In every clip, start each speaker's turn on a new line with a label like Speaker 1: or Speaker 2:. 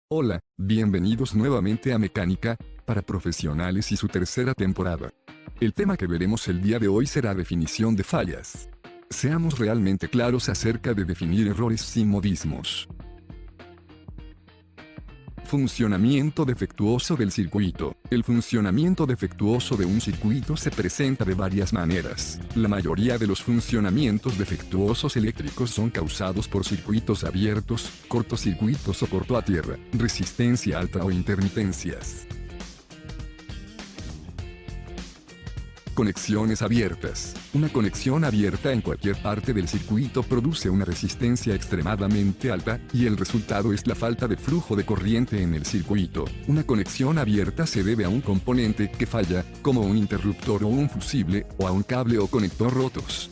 Speaker 1: Hola, bienvenidos nuevamente a Mecánica, para profesionales y su tercera temporada. El tema que veremos el día de hoy será definición de fallas. Seamos realmente claros acerca de definir errores sin modismos. Funcionamiento defectuoso del circuito. El funcionamiento defectuoso de un circuito se presenta de varias maneras. La mayoría de los funcionamientos defectuosos eléctricos son causados por circuitos abiertos, cortocircuitos o corto a tierra, resistencia alta o intermitencias. Conexiones abiertas. Una conexión abierta en cualquier parte del circuito produce una resistencia extremadamente alta, y el resultado es la falta de flujo de corriente en el circuito. Una conexión abierta se debe a un componente que falla, como un interruptor o un fusible, o a un cable o conector rotos.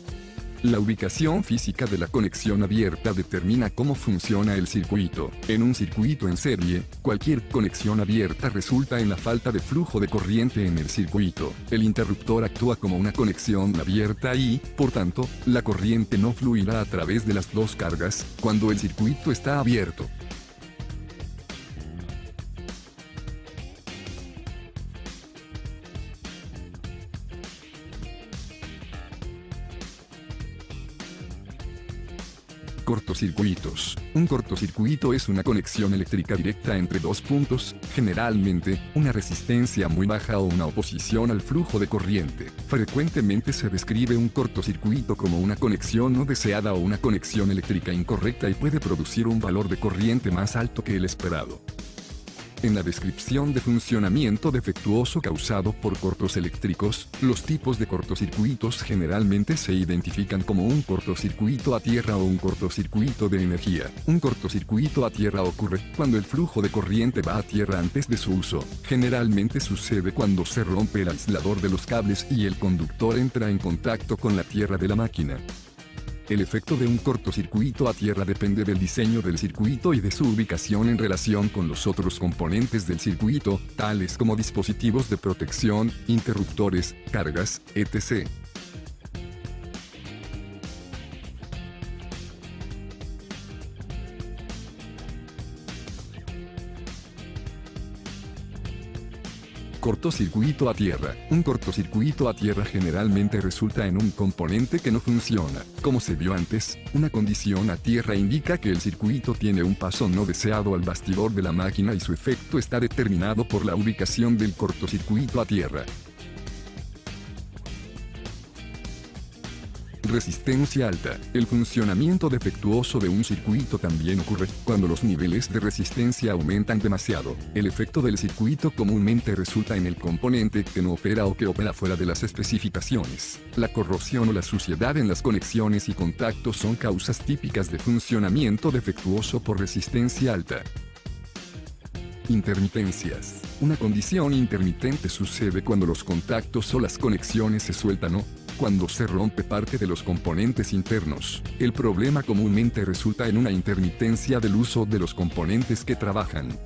Speaker 1: La ubicación física de la conexión abierta determina cómo funciona el circuito. En un circuito en serie, cualquier conexión abierta resulta en la falta de flujo de corriente en el circuito. El interruptor actúa como una conexión abierta y, por tanto, la corriente no fluirá a través de las dos cargas cuando el circuito está abierto. Cortocircuitos. Un cortocircuito es una conexión eléctrica directa entre dos puntos, generalmente, una resistencia muy baja o una oposición al flujo de corriente. Frecuentemente se describe un cortocircuito como una conexión no deseada o una conexión eléctrica incorrecta y puede producir un valor de corriente más alto que el esperado. En la descripción de funcionamiento defectuoso causado por cortos eléctricos, los tipos de cortocircuitos generalmente se identifican como un cortocircuito a tierra o un cortocircuito de energía. Un cortocircuito a tierra ocurre cuando el flujo de corriente va a tierra antes de su uso. Generalmente sucede cuando se rompe el aislador de los cables y el conductor entra en contacto con la tierra de la máquina. El efecto de un cortocircuito a tierra depende del diseño del circuito y de su ubicación en relación con los otros componentes del circuito, tales como dispositivos de protección, interruptores, cargas, etc. Cortocircuito a tierra. Un cortocircuito a tierra generalmente resulta en un componente que no funciona. Como se vio antes, una condición a tierra indica que el circuito tiene un paso no deseado al bastidor de la máquina y su efecto está determinado por la ubicación del cortocircuito a tierra. Resistencia alta. El funcionamiento defectuoso de un circuito también ocurre cuando los niveles de resistencia aumentan demasiado. El efecto del circuito comúnmente resulta en el componente que no opera o que opera fuera de las especificaciones. La corrosión o la suciedad en las conexiones y contactos son causas típicas de funcionamiento defectuoso por resistencia alta. Intermitencias. Una condición intermitente sucede cuando los contactos o las conexiones se sueltan o cuando se rompe parte de los componentes internos. El problema comúnmente resulta en una intermitencia del uso de los componentes que trabajan.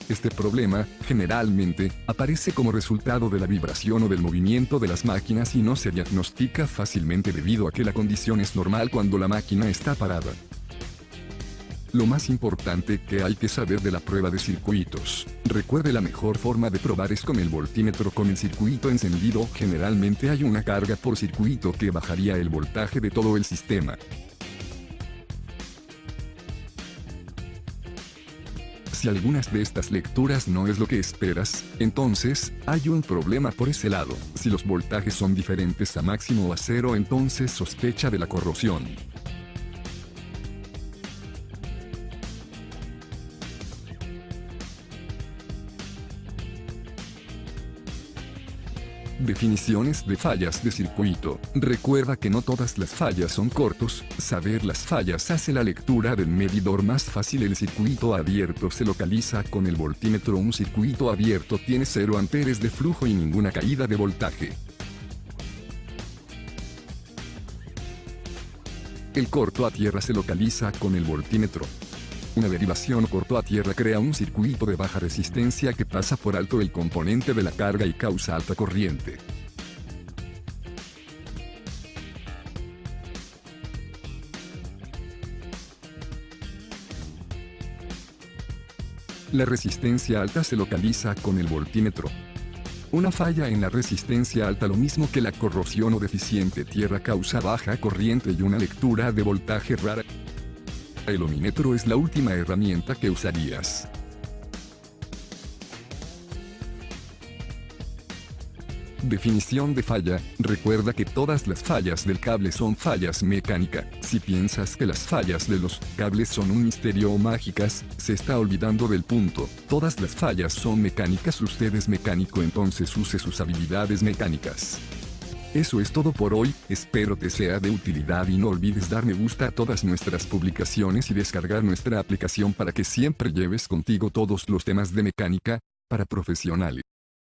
Speaker 1: Este problema, generalmente, aparece como resultado de la vibración o del movimiento de las máquinas y no se diagnostica fácilmente debido a que la condición es normal cuando la máquina está parada. Lo más importante que hay que saber de la prueba de circuitos. Recuerde, la mejor forma de probar es con el voltímetro con el circuito encendido. Generalmente hay una carga por circuito que bajaría el voltaje de todo el sistema. Si algunas de estas lecturas no es lo que esperas, entonces, hay un problema por ese lado. Si los voltajes son diferentes a máximo o a cero, entonces sospecha de la corrosión. Definiciones de fallas de circuito. Recuerda que no todas las fallas son cortos. Saber las fallas hace la lectura del medidor más fácil. El circuito abierto se localiza con el voltímetro. Un circuito abierto tiene 0 amperes de flujo y ninguna caída de voltaje. El corto a tierra se localiza con el voltímetro. Una derivación corto a tierra crea un circuito de baja resistencia que pasa por alto el componente de la carga y causa alta corriente. La resistencia alta se localiza con el voltímetro. Una falla en la resistencia alta, lo mismo que la corrosión o deficiente tierra, causa baja corriente y una lectura de voltaje rara. El ohmímetro es la última herramienta que usarías. Definición de falla. Recuerda que todas las fallas del cable son fallas mecánicas. Si piensas que las fallas de los cables son un misterio o mágicas, se está olvidando del punto. Todas las fallas son mecánicas. Usted es mecánico, entonces use sus habilidades mecánicas. Eso es todo por hoy, espero te sea de utilidad y no olvides dar me gusta a todas nuestras publicaciones y descargar nuestra aplicación para que siempre lleves contigo todos los temas de mecánica para profesionales.